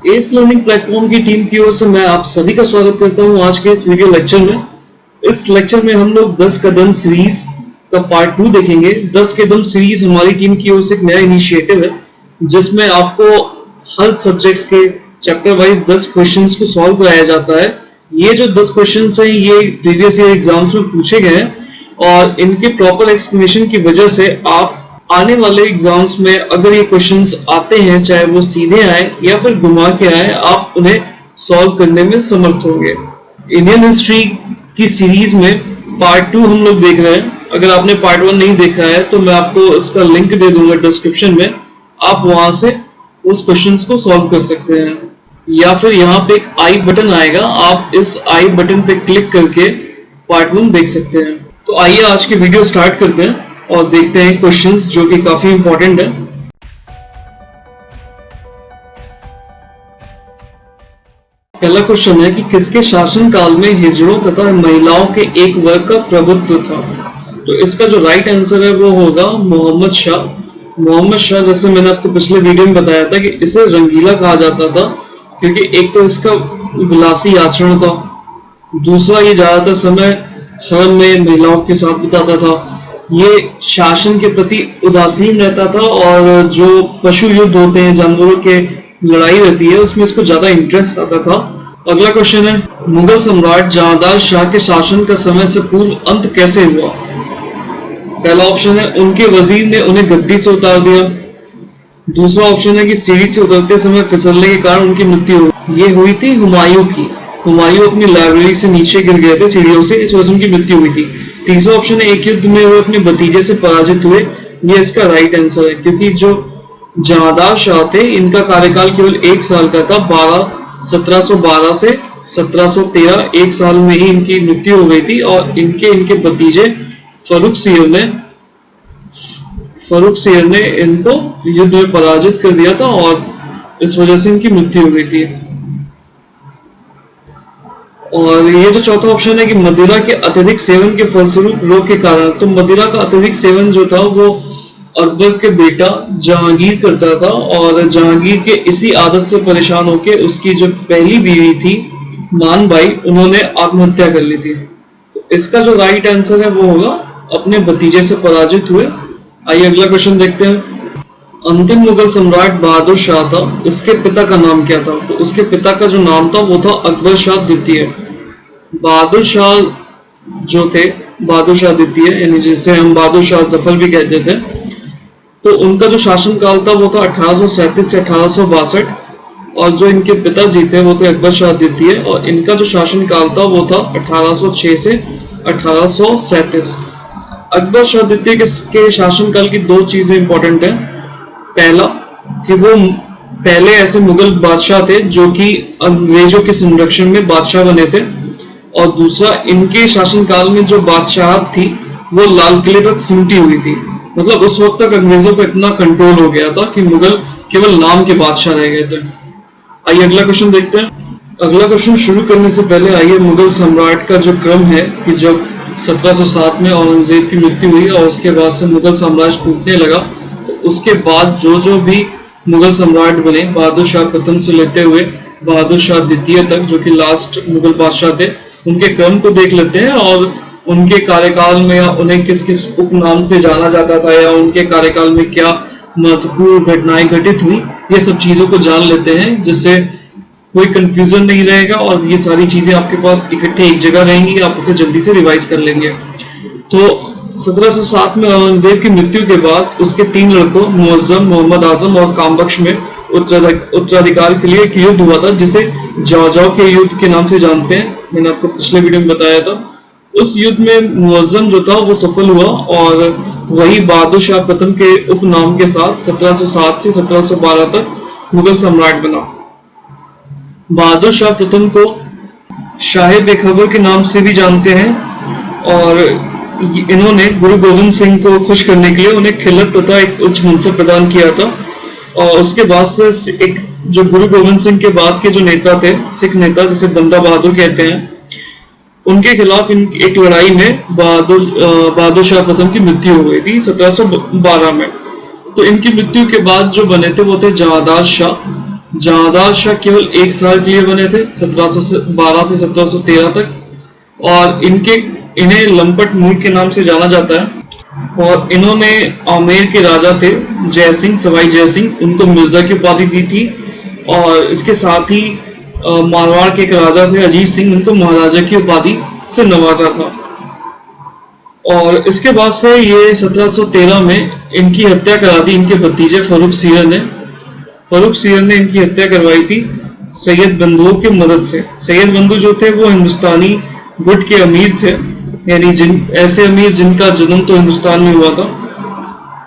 S learning platform की team की ओर से मैं आप सभी का स्वागत करता हूं आज के इस वीडियो लेक्चर में। इस लेक्चर में हम लोग 10 कदम सीरीज का पार्ट 2 देखेंगे। 10 कदम सीरीज हमारी टीम की ओर से एक नया इनिशिएटिव है जिसमें आपको हर सब्जेक्ट्स के चैप्टर वाइज 10 क्वेश्चंस को सॉल्व कराया जाता है। ये जो 10 क्वेश्चंस हैं ये प्रीवियस ईयर एग्जाम्स में पूछे गए हैं और इनके प्रॉपर एक्सप्लेनेशन की वजह से आप आने वाले एग्जाम्स में अगर ये क्वेश्चंस आते हैं, चाहे वो सीधे आए या फिर घुमा के आए, आप उन्हें सॉल्व करने में समर्थ होंगे। इंडियन हिस्ट्री की सीरीज में पार्ट 2 हम लोग देख रहे हैं। अगर आपने पार्ट 1 नहीं देखा है तो मैं आपको इसका लिंक दे दूंगा डिस्क्रिप्शन में, आप वहां से उस क्वेश्चंस को सॉल्व कर सकते हैं। या फिर यहाँ पे एक आई बटन आएगा, आप इस आई बटन पे क्लिक करके पार्ट 1 देख सकते हैं। तो आइए आज की वीडियो स्टार्ट करते हैं और देखते हैं क्वेश्चंस जो कि काफी इंपॉर्टेंट है। पहला क्वेश्चन है कि किसके शासन काल में हिजड़ों तथा महिलाओं के एक वर्ग का प्रभुत्व था। तो इसका जो राइट आंसर है वो होगा मोहम्मद शाह। मोहम्मद शाह, जैसे मैंने आपको पिछले वीडियो में बताया था कि इसे रंगीला कहा जाता था क्योंकि एक तो इसका विलासी आचरण था, दूसरा ये ज्यादातर समय हरम में महिलाओं के साथ बिताता था, ये शासन के प्रति उदासीन रहता था और जो पशु युद्ध होते हैं, जानवरों के लड़ाई रहती है, उसमें इसको ज्यादा इंटरेस्ट आता था। अगला क्वेश्चन है मुगल सम्राट जहांदार शाह के शासन का समय से पूर्व अंत कैसे हुआ। पहला ऑप्शन है उनके वजीर ने उन्हें गद्दी से उतार दिया। दूसरा ऑप्शन है कि सीढ़ी से उतरते समय फिसलने के कारण उनकी मृत्यु हुई। ये हुई थी हुमायूं की। हुमायूं अपनी लाइब्रेरी से नीचे गिर गए थे सीढ़ियों से, इस वजह से उनकी मृत्यु हुई थी। तीसरा ऑप्शन है एक युद्ध में वो अपने भतीजे से पराजित हुए। ये इसका राइट आंसर है क्योंकि जो जहांदार शाह थे इनका कार्यकाल केवल 1 साल का था। 1712 से 1713 1 साल में ही इनकी मृत्यु हो गई थी और इनके भतीजे फर्रुख सियर ने इनको युद्ध में पराजित कर दिया था और इस वजह से इनकी मृत्यु हो गई थी। और ये जो चौथा ऑप्शन है कि मदिरा के अत्यधिक सेवन के फलस्वरूप रोग के कारण, तो मदिरा का अत्यधिक सेवन जो था वो अकबर के बेटा जहांगीर करता था और जहांगीर के इसी आदत से परेशान होकर उसकी जो पहली बीवी थी मानबाई, उन्होंने आत्महत्या कर ली थी। तो इसका जो राइट आंसर है वो होगा अपने भतीजे से पराजित हुए। आइए अगला क्वेश्चन देखते हैं। अंतिम मुगल सम्राट बहादुर शाह था, इसके पिता का नाम क्या था। तो उसके पिता का जो नाम था वो था अकबर शाह द्वितीय। बहादुर शाह जो थे, बहादुर शाह द्वितीय, यानी जिसे हम बहादुर शाह जफर भी कहते थे, तो उनका जो शासन काल था वो था 1837 से 1862 और जो इनके पिताजी थे वो थे अकबर शाह द्वितीय और इनका जो शासन काल था वो था 1806 से 1837। अकबर शाह द्वितीय के शासन काल की 2 चीजें इंपॉर्टेंट है। पहला कि वो पहले ऐसे मुगल बादशाह थे जो कि अंग्रेजों के संरक्षण में बादशाह बने थे और दूसरा इनके शासनकाल में जो बादशाह थी वो लाल किले तक सिमटी हुई थी। मतलब उस वक्त तक अंग्रेजों पर इतना कंट्रोल हो गया था कि मुगल केवल नाम के बादशाह रह गए थे। आइए अगला क्वेश्चन देखते हैं। अगला क्वेश्चन शुरू करने से पहले आइए मुगल सम्राट का जो क्रम है कि जब 1707 में औरंगजेब की मृत्यु हुई और उसके बाद से मुगल साम्राज्य टूटने लगा, तो उसके बाद जो भी मुगल सम्राट बने, बहादुर शाह प्रथम से लेते हुए बहादुर शाह द्वितीय तक, जो कि लास्ट मुगल बादशाह थे, उनके क्रम को देख लेते हैं और उनके कार्यकाल में उन्हें किस किस उपनाम से जाना जाता था या उनके कार्यकाल में क्या महत्वपूर्ण घटनाएं घटित हुई, ये सब चीजों को जान लेते हैं जिससे कोई कंफ्यूजन नहीं रहेगा और ये सारी चीजें आपके पास इकट्ठे एक जगह रहेंगी, आप उसे जल्दी से रिवाइज कर लेंगे। तो 1707 में औरंगजेब की मृत्यु के बाद उसके 3 लड़कों मुअज्जम, मोहम्मद आजम और कामबख्श में उत्तराधिकार के लिए एक युद्ध हुआ था जिसे जावजाव के युद्ध के नाम से जानते हैं। मैंने आपको पिछले वीडियो में बताया था। उस युद्ध में मुअज्जम जो था वो सफल हुआ और वही बहादुर शाह प्रथम के उपनाम के साथ 1707 से 1712 तक मुगल सम्राट बना। बहादुर शाह प्रथम को शाह बेखबर के नाम से भी जानते हैं और इन्होंने गुरु गोविंद सिंह को खुश करने के लिए उन्हें खिलत तथा एक उच्च मनसब प्रदान किया था। और उसके बाद से एक जो गुरु गोविंद सिंह के बाद के जो नेता थे, सिख नेता जिसे बंदा बहादुर कहते हैं, उनके खिलाफ एक लड़ाई में बहादुर शाह प्रथम की मृत्यु हो गई थी 1712 में। तो इनकी मृत्यु के बाद जो बने थे वो थे जहांदार शाह। जहांदार शाह केवल 1 साल के लिए बने थे, 1712 से 1713 तक, और इन्हें लंपट मुल्क के नाम से जाना जाता है। और इन्होंने आमेर के राजा थे जय सिंह, सवाई जय सिंह, उनको मिर्जा की उपाधि दी थी। और इसके साथ ही मारवाड़ के एक राजा थे अजीत सिंह, उनको महाराजा की उपाधि से नवाजा था। और इसके बाद से ये 1713 में इनकी हत्या करा दी इनके भतीजे फर्रुख सियर ने। फर्रुख सियर ने इनकी हत्या करवाई थी सैयद बंधुओं की मदद से। सैयद बंधु जो थे वो हिंदुस्तानी गुट के अमीर थे, यानी ऐसे अमीर जिनका जन्म तो हिंदुस्तान में हुआ था।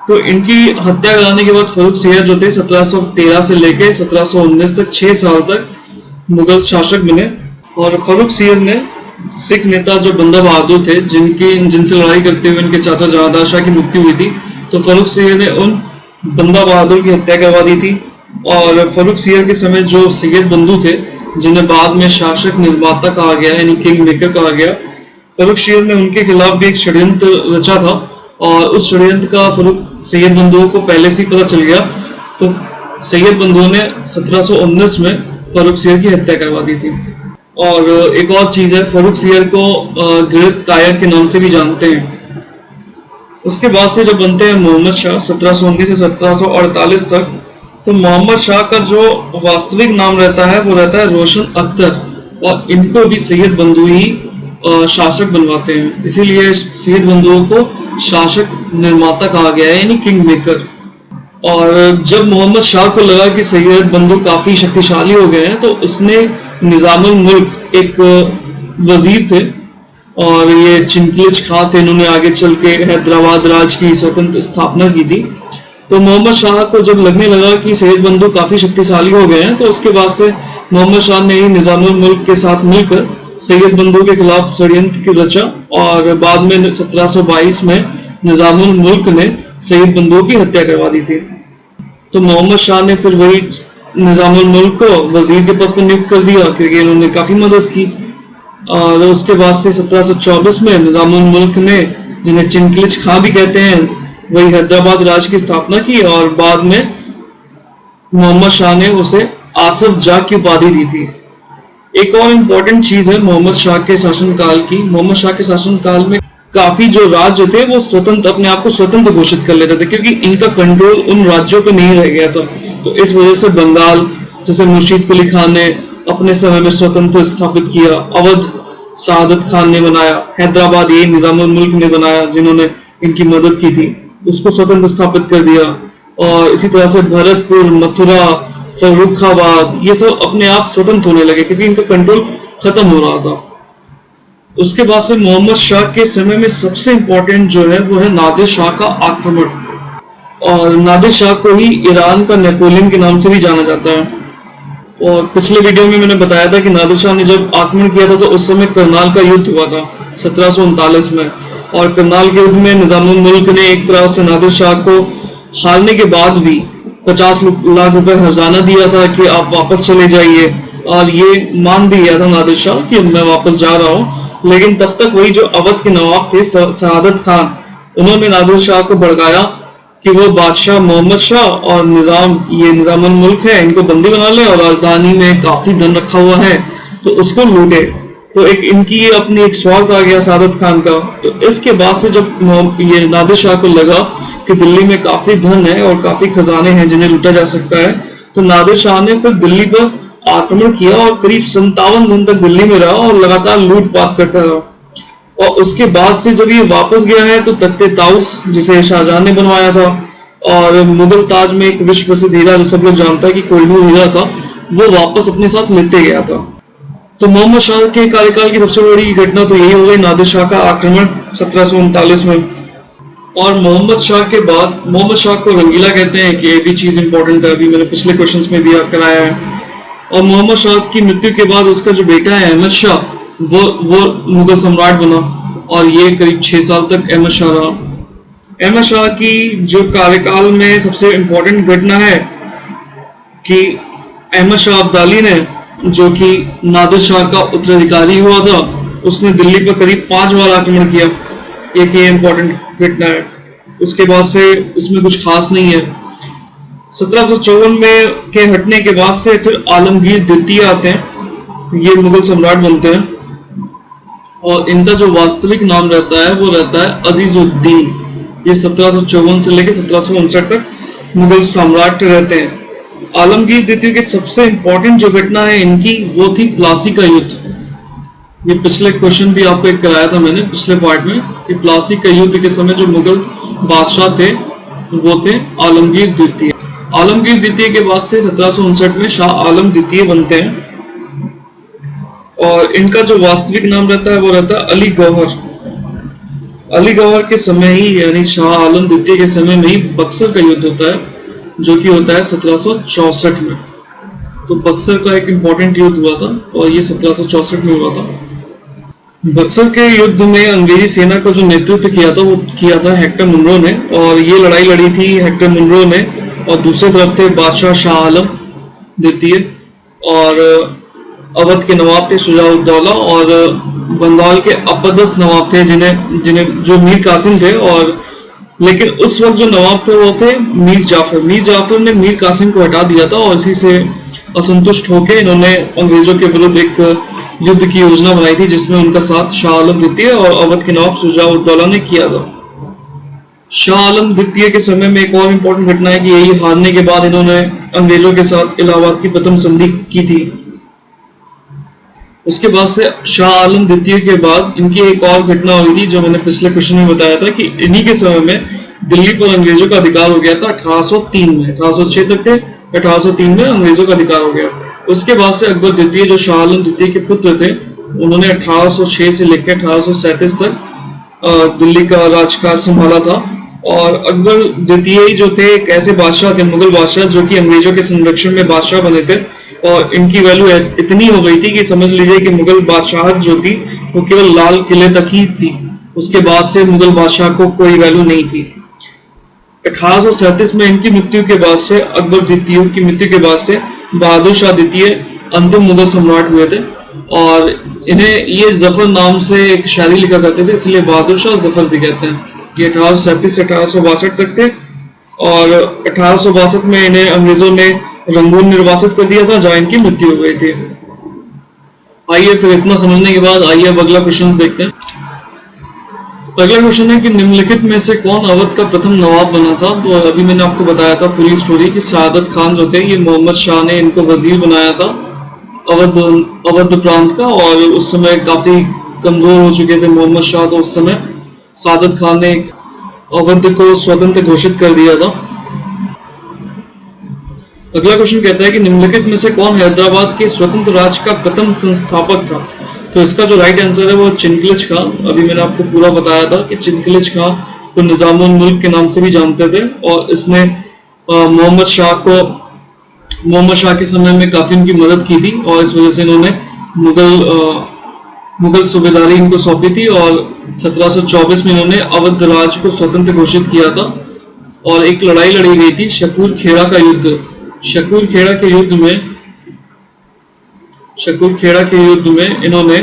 तो इनकी हत्या कराने के बाद फर्रुख सियर जो थे 1713 से लेकर 1719 तक 6 साल तक मुगल शासक बने। और फर्रुख सियर ने सिख नेता जो बंदा बहादुर थे, जिनसे लड़ाई करते हुए इनके चाचा जहांदार शाह की मृत्यु हुई थी, तो फर्रुख सियर ने उन बंदा बहादुर की हत्या करवा दी थी। और फर्रुख सियर के समय जो सैयद बंधु थे, जिन्हें बाद में शासक निर्माता कहा गया, यानी किंग मेकर कहा गया, फर्रुख सियर ने उनके खिलाफ भी एक षड्यंत्र रचा था। और उस षड्यंत्र का फर्रुख सैयद बंधुओं को पहले से ही पता चल गया, तो सैयद बंधुओं ने 1719 में फर्रुख सियर की हत्या करवा दी थी। और एक और चीज है, फर्रुख सियर को गिरद कायर के नाम से भी जानते हैं। उसके बाद से जब बनते हैं मोहम्मद शाह 1719 से 1748 तक, तो मोहम्मद शाह का जो वास्तविक नाम रहता है वो रहता है रोशन अख्तर, और इनको भी सैयद बंधु ही शासक बनवाते हैं, इसीलिए सैयद बंधुओं को शासक निर्माता कहा गया है, यानी किंग मेकर। और जब मोहम्मद शाह को लगा कि सैयद बंधु काफी शक्तिशाली हो गए हैं, तो उसने निजामुल मुल्क, एक वजीर थे और ये चिंकलिज खां थे, इन्होंने आगे चल के हैदराबाद राज की स्वतंत्र स्थापना की थी। तो मोहम्मद शाह को जब लगने लगा कि सैयद बंधु काफी शक्तिशाली हो गए हैं, तो उसके बाद से मोहम्मद शाह ने ही निजामुल मुल्क के साथ मिलकर सैयद बंधु के खिलाफ षड्यंत्र की रचा। और बाद में 1722 में निजामुल मुल्क ने सैयद बंधु की हत्या करवा दी थी। तो मोहम्मद शाह ने फिर वही निजामुल मुल्क को वजीर के पद पर नियुक्त कर दिया, क्योंकि इन्होंने काफी मदद की। और उसके बाद से 1724 में निजामुल मुल्क ने, जिन्हें चिंकलिज खां भी कहते हैं, वही हैदराबाद राज की स्थापना की। और बाद में मोहम्मद शाह ने उसे आसफ जाह की उपाधि दी थी। एक और इम्पोर्टेंट चीज है मोहम्मद शाह के शासनकाल की। मोहम्मद शाह के शासनकाल में काफी जो राज्य थे वो स्वतंत्र, अपने आप को स्वतंत्र घोषित कर लेते थे, क्योंकि इनका कंट्रोल उन राज्यों पे नहीं रह गया था। तो इस वजह से बंगाल, जैसे मुर्शीद कुली खान ने अपने समय में स्वतंत्र स्थापित किया, अवध सादत खान ने बनाया, हैदराबाद ये निजामुल मुल्क ने बनाया जिन्होंने इनकी मदद की थी, उसको स्वतंत्र स्थापित कर दिया। और इसी तरह से भरतपुर, मथुरा, फर्रुखाबाद, ये सब अपने आप स्वतंत्र होने लगे, क्योंकि इनका कंट्रोल खत्म हो रहा था। उसके बाद से मोहम्मद शाह के समय में सबसे इंपॉर्टेंट जो है वो है नादिर शाह का आक्रमण। और नादिर शाह को ही ईरान का नेपोलियन के नाम से भी जाना जाता है। और पिछले वीडियो में मैंने बताया था कि नादिर शाह ने जब आक्रमण किया था तो उस समय करनाल का युद्ध हुआ था 1739 में। और करनाल के युद्ध में निजामुल मुल्क ने एक तरह से नादिर शाह को हारने के बाद भी 50 लाख रुपए खजाना दिया था कि आप वापस चले जाइए, और ये मान भी गया था नादिर शाह कि मैं वापस जा रहा हूँ। लेकिन तब तक वही जो अवध के नवाब थे सआदत खान, उन्होंने नादिर शाह को भड़काया कि वो बादशाह मोहम्मद शाह और ये निजामुल मुल्क है, इनको बंदी बना ले, और राजधानी में काफी धन रखा हुआ है तो उसको लूटे। तो एक इनकी अपनी एक स्वार्थ आ गया सआदत खान का। तो इसके बाद से जब ये नादिर शाह को लगा कि दिल्ली में काफी धन है और काफी खजाने हैं जिन्हें लूटा जा सकता है, तो नादिर शाह ने फिर दिल्ली पर आक्रमण किया और करीब 57 दिन तक दिल्ली में रहा और लगातार लूटपाट करता रहा। और उसके बाद से जब ये वापस गया है तो तख्ते ताउस, जिसे शाहजहां ने बनवाया था, और मुगल ताज में एक विश्व प्रसिद्ध हीरा जो सब लोग जानता है कि कोहिनूर हीरा था, वो वापस अपने साथ लेते गया था। तो मोहम्मद शाह के कार्यकाल की सबसे बड़ी घटना तो यही हो गई, नादिर शाह का आक्रमण 1739 में। और मोहम्मद शाह के बाद, मोहम्मद शाह को रंगीला कहते हैं कि ये भी चीज इंपॉर्टेंट है, अभी मैंने पिछले क्वेश्चंस में भी कराया है। और मोहम्मद शाह की मृत्यु के बाद उसका जो बेटा है अहमद शाह, वो मुगल सम्राट बना, और ये करीब 6 साल तक अहमद शाह रहा। अहमद शाह की जो कार्यकाल में सबसे इंपॉर्टेंट घटना है कि अहमद शाह अब्दाली ने, जो कि नादिर शाह का उत्तराधिकारी हुआ था, उसने दिल्ली पर करीब 5 बार आक्रमण किया। एक ये इंपॉर्टेंट घटना है। उसके बाद से उसमें कुछ खास नहीं है। 1754 में के हटने के बाद से फिर आलमगीर द्वितीय आते हैं, ये मुगल सम्राट बनते हैं और इनका जो वास्तविक नाम रहता है वो रहता है अजीजुद्दीन। ये 1754 से लेकर 1759 तक मुगल सम्राट रहते हैं। आलमगीर द्वितीय की सबसे इंपॉर्टेंट जो घटना है इनकी वो थी प्लासी का युद्ध। ये पिछले क्वेश्चन भी आपको एक कराया था मैंने पिछले पार्ट में कि प्लासी का युद्ध के समय जो मुगल बादशाह थे वो थे आलमगीर द्वितीय। आलमगीर द्वितीय के बाद से 1759 में शाह आलम द्वितीय बनते हैं और इनका जो वास्तविक नाम रहता है वो रहता है अली गौहर। अली गौहर के समय ही यानी शाह आलम द्वितीय के समय में ही बक्सर का युद्ध होता है जो कि होता है 1764 में। तो बक्सर का एक इंपॉर्टेंट युद्ध हुआ था और ये 1764 में हुआ था। बक्सर के युद्ध में अंग्रेजी सेना का जो नेतृत्व किया था वो किया था हेक्टर मुनरो ने और ये लड़ाई लड़ी थी हेक्टर मुनरो ने और दूसरी तरफ थे बादशाह शाह आलम द्वितीय और अवध के नवाब थे शुजाउद्दौला और बंगाल के अपदस्थ नवाब थे जिन्हें जो मीर कासिम थे और लेकिन उस वक्त जो नवाब थे वो थे मीर जाफर। मीर जाफर ने मीर कासिम को हटा दिया था और इसी से असंतुष्ट होकर इन्होंने अंग्रेजों के विरुद्ध एक युद्ध की योजना बनाई थी जिसमें उनका साथ शाह आलम द्वितीय और अवध के नवाब शुजाउद्दौला ने किया था। शाह आलम द्वितीय के समय में एक और इम्पोर्टेंट घटना है कि यही हारने के बाद इन्होंने अंग्रेजों के साथ इलाहाबाद की प्रथम संधि की थी। उसके बाद से शाह आलम द्वितीय के बाद इनकी एक और घटना हुई थी जो मैंने पिछले क्वेश्चन में बताया था कि इन्हीं के समय में दिल्ली पर अंग्रेजों का अधिकार हो गया था 1803 में। 1806 तक थे, 1803 में अंग्रेजों का अधिकार हो गया। उसके बाद से अकबर द्वितीय जो शाह आलम द्वितीय के पुत्र थे उन्होंने 1806 से लेकर 1837 तक दिल्ली का राजकाज संभाला था और अकबर द्वितीय जो थे एक ऐसे बादशाह थे मुगल बादशाह जो कि अंग्रेजों के संरक्षण में बादशाह बने थे और इनकी वैल्यू इतनी हो गई थी कि समझ लीजिए कि मुगल बादशाहत जो थी वो केवल लाल किले तक ही थी, उसके बाद से मुगल बादशाह को कोई वैल्यू नहीं थी। 1837 में इनकी मृत्यु के बाद से अकबर द्वितीय की मृत्यु के बाद से बहादुर शाह द्वितीय अंतिम मुगल सम्राट हुए थे और इन्हें ये जफर नाम से एक शायरी लिखा करते थे इसलिए बहादुर शाह जफर भी कहते हैं। ये 1837 से 1862 तक थे और 1862 में इन्हें अंग्रेजों ने रंगून निर्वासित कर दिया था जहां इनकी मृत्यु हो गई थी। आइए फिर इतना समझने के बाद आइए अब अगला क्वेश्चन देखते हैं। अगला क्वेश्चन है कि निम्नलिखित में से कौन अवध का प्रथम नवाब बना था। तो अभी मैंने आपको बताया था पूरी स्टोरी कि सादत खान जो थे ये मोहम्मद शाह ने इनको वजीर बनाया था अवध प्रांत का और उस समय काफी कमजोर हो चुके थे मोहम्मद शाह। तो उस समय सादत खान ने अवध को स्वतंत्र घोषित कर दिया था। अगला क्वेश्चन कहता है कि निम्नलिखित में से कौन हैदराबाद के स्वतंत्र राज्य का प्रथम संस्थापक था। तो इसका जो राइट आंसर है वो चिनकलिज खान। अभी मैंने आपको पूरा बताया था कि चिनकलिज खान को निजामुल मुल्क के नाम से भी जानते थे और इसने मोहम्मद शाह के समय में काफी उनकी मदद की थी और इस वजह से इन्होंने मुगल सूबेदारी इनको सौंपी थी और 1724 में इन्होंने अवध राज्य को स्वतंत्र घोषित किया था और एक लड़ाई लड़ी गई थी शकूर खेड़ा का युद्ध। शकूर खेड़ा के युद्ध में इन्होंने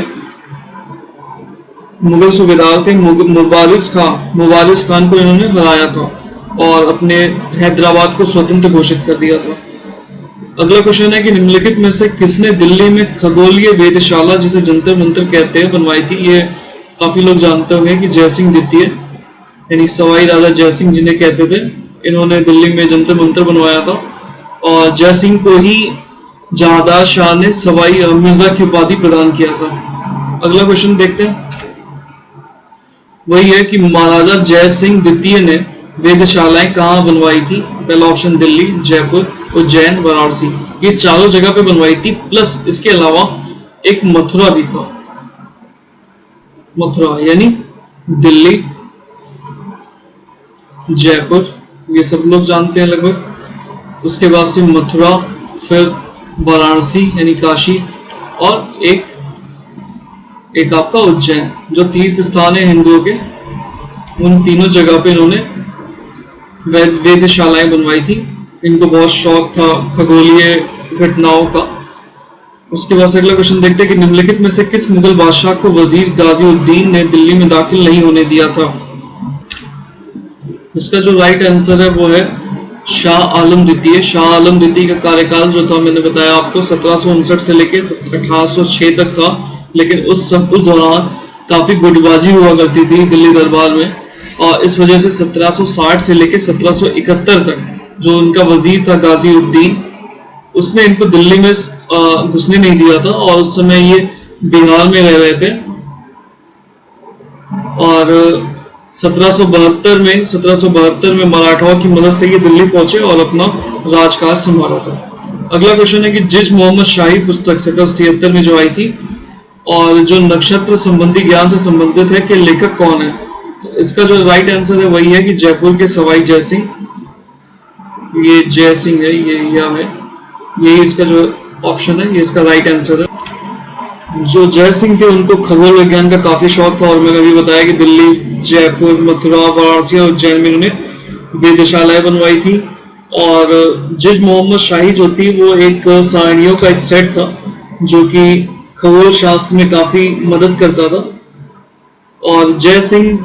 मुगल सूबेदार थे मुबारिज खान को इन्होंने हराया था और अपने हैदराबाद को स्वतंत्र घोषित कर दिया था। अगला क्वेश्चन है कि निम्नलिखित में से किसने दिल्ली में खगोलीय वेधशाला जिसे जंतर मंतर कहते हैं बनवाई थी। ये काफी लोग जानते होंगे कि जयसिंह द्वितीय यानी सवाई राजा जयसिंह जिन्हें कहते थे, इन्होंने दिल्ली में जंतर मंतर बनवाया था और जयसिंह को ही जहांदार शाह ने सवाई मिर्जा की उपाधि प्रदान किया था। अगला क्वेश्चन देखते हैं, वही है कि महाराजा जय सिंह द्वितीय ने वेधशालाएं कहाँ बनवाई थी। पहला ऑप्शन दिल्ली, जयपुर, उज्जैन, वाराणसी, ये चारों जगह पे बनवाई थी। प्लस इसके अलावा एक मथुरा भी था। मथुरा यानी दिल्ली, जयपुर, ये सब लोग जानते हैं लगभग। उसके बाद से मथुरा, फिर वाराणसी यानी काशी और एक आपका उज्जैन जो तीर्थ स्थान है हिंदुओं के। उन तीनों जगह पे इन्होंने वेधशालाएं बनवाई थी। इनको बहुत शौक था खगोलीय घटनाओं का। उसके बाद से अगला क्वेश्चन देखते हैं कि निम्नलिखित में से किस मुगल बादशाह को वजीर गाजीउद्दीन ने दिल्ली में दाखिल नहीं होने दिया था। इसका जो राइट आंसर है वो है शाह आलम द्वितीय। शाह आलम द्वितीय का कार्यकाल जो था मैंने बताया आपको 1759 से लेके 1806 तक था, लेकिन उस दौरान काफी गुटबाजी हुआ करती थी दिल्ली दरबार में, और इस वजह से 1760 से लेके 1771 तक जो उनका वजीर था गाजी उद्दीन, उसने इनको दिल्ली में घुसने नहीं दिया था, और उस समय ये बिहार में रह रहे थे। और 1772 में मराठाओं की मदद से ये दिल्ली पहुंचे और अपना राजकाज संभाला था। अगला क्वेश्चन है कि जिस मोहम्मद शाही पुस्तक 1773 में जो आई थी और जो नक्षत्र संबंधी ज्ञान से संबंधित है, कि लेखक कौन है? तो इसका जो राइट आंसर है वही है कि जयपुर के सवाई जयसिंह। ये जयसिंह है, ये या है, यही इसका जो ऑप्शन है, ये इसका राइट आंसर है। जो जयसिंह थे उनको खगोल विज्ञान का काफी शौक था, और मैंने अभी बताया कि दिल्ली, जयपुर, मथुरा, वाराणसी और उज्जैन में उन्होंने वेधशालाएं बनवाई थी। और जिस मोहम्मद शाही जो थी वो एक सारणियों का एक सेट था जो कि खगोल शास्त्र में काफी मदद करता था। और जय सिंह,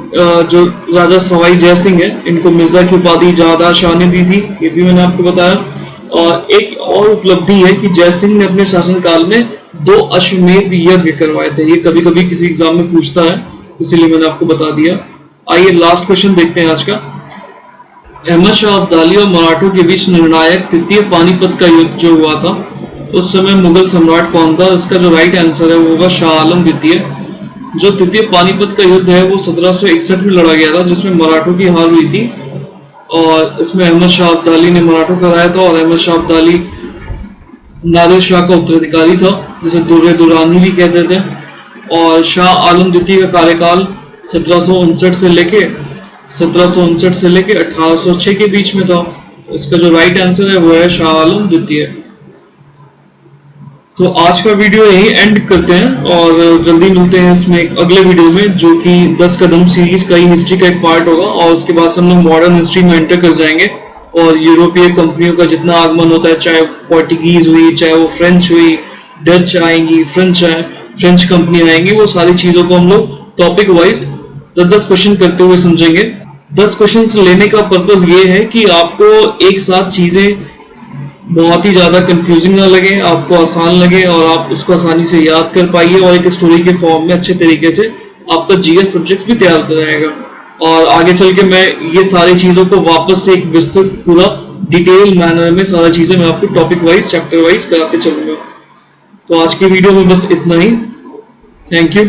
जो राजा सवाई जय सिंह है, इनको मिर्जा की उपाधि जहादार शाह ने दी थी, ये भी मैंने आपको बताया। और एक और उपलब्धि है कि जय सिंह ने अपने शासनकाल में 2 अश्वमेध यज्ञ करवाए थे। ये कभी कभी किसी एग्जाम में पूछता है, इसीलिए मैंने आपको बता दिया। आइए लास्ट क्वेश्चन देखते हैं आज का। अहमद शाह अब्दाली और मराठों के बीच निर्णायक तृतीय पानीपत का युद्ध जो हुआ था, उस समय मुगल सम्राट कौन था? इसका जो राइट आंसर है वो होगा शाह आलम द्वितीय। जो तृतीय पानीपत का युद्ध है वो 1761 में लड़ा गया था, जिसमें मराठों की हार हुई थी, और इसमें अहमद शाह अब्दाली ने मराठों को हराया था। और अहमद शाह अब्दाली नादिर शाह का उत्तराधिकारी था, जिसे दुर्रे दुरानी भी कहते थे। और शाह आलम द्वितीय का कार्यकाल 1759 से लेके 1806 के बीच में था। इसका जो राइट आंसर है वो है शाह आलम द्वितीय। तो आज का वीडियो यही एंड करते हैं, और जल्दी मिलते हैं इसमें एक अगले वीडियो में, जो कि 10 कदम सीरीज का ही हिस्ट्री का एक पार्ट होगा। और उसके बाद हम लोग मॉडर्न हिस्ट्री में एंटर कर जाएंगे, और यूरोपीय कंपनियों का जितना आगमन होता है, चाहे पोर्टुगीज हुई, चाहे वो फ्रेंच हुई, डच आएंगी, फ्रेंच कंपनी आएंगी, वो सारी चीजों को हम लोग टॉपिक वाइज 10 क्वेश्चन करते हुए समझेंगे। 10 क्वेश्चन लेने का पर्पज ये है कि आपको एक साथ चीजें बहुत ही ज्यादा कंफ्यूजिंग ना लगे, आपको आसान लगे, और आप उसको आसानी से याद कर पाइए, और एक स्टोरी के फॉर्म में अच्छे तरीके से आपका जीएस सब्जेक्ट भी तैयार कर जाएगा। और आगे चल के मैं ये सारी चीजों को वापस से एक विस्तृत पूरा डिटेल मैनर में सारी चीजें मैं आपको टॉपिक वाइज, चैप्टर वाइज कराते चलूंगा। तो आज की वीडियो में बस इतना ही। Thank you.